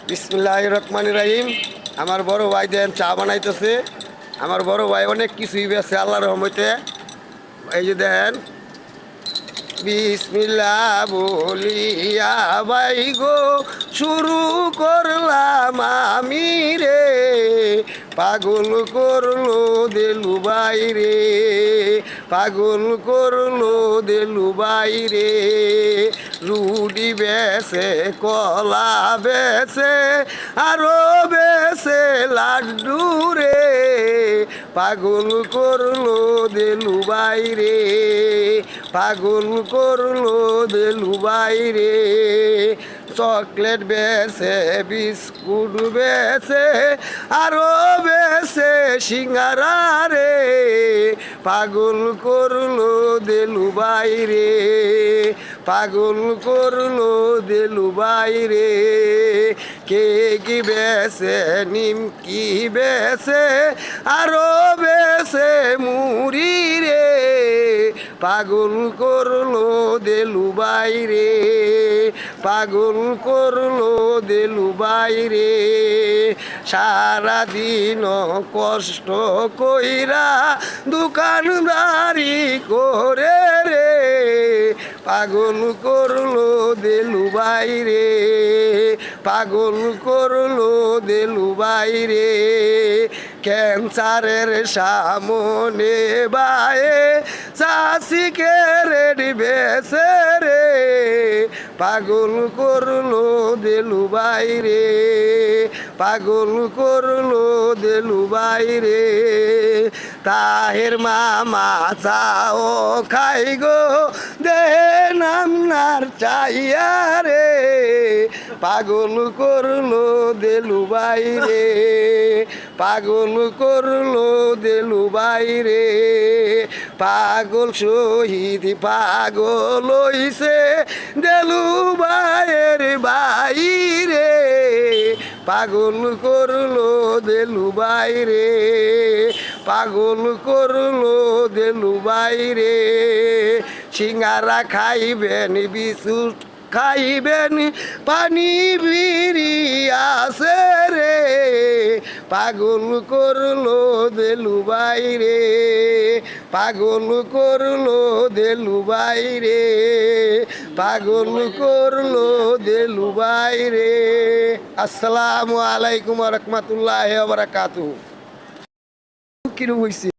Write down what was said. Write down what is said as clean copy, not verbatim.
বিসমিল্লাহির রহমানির রহিম। আমার বড় ভাই দেন চা বানাইতেছে। আমার বড় ভাই অনেক কিছুই বেছে আল্লাহর রহমতে। এই যে দেন বিসমিল্লাহ বলিয়া ভাই গো শুরু করলাম আমি রে, পাগল করলো দেলু বাইরে, পাগল করলো দেলু বাইরে। রুডি বেছে কলা বেছে আরো বেছে লাড্ডু রে, পাগল করলো দেলু বাইরে, পাগল করলো দেলু বাইরে। চকলেট বেছে বিস্কুট বেছে আরো বেছে সিঙ্গারা রে, পাগল করলো দেলু বাইরে, পাগল করলো দেলু বাইরে। কেকি বেছে নিমকি বেছে আরো বেছে মুড়ি রে, পাগল করলো দেলু বাইরে, পাগল করলো দেলু বাইরে। সারাদিন কষ্ট কইরা দোকানদারি করে রে, পাগল করলো দেলু বাইরে, পাগল করলো দেলু বাইরে। ক্যান্সারের সামনে বায়ে চাষিকে রেডি বেছে রে, পাগল করলো দেলু বাইরে, পাগল করলো দেলু বাইরে। তাহের মামা চাও খাই গো দেহে নামনার চাইয়া রে, পাগল করলো দেলু বাইরে, পাগল করলো দেলু বাইরে। পাগল শহীদ পাগল হইছে দেলু বাইয়ের বাইরে, পাগল করলো দেলু বাইরে, পাগল করলো দেলু বাইরে। সিঙ্গারা খাইবেন বিস্কুট খাইবেন পানি বিড়ি আছে রে, পাগল করলো দেলু বাইরে, পাগল করলো দেলু বাইরে, পাগল করলো দেলু বাইরে। আসসালামু আলাইকুম ওয়া রাহমাতুল্লাহি ওয়া বারাকাতুহু। কিরম হইছে?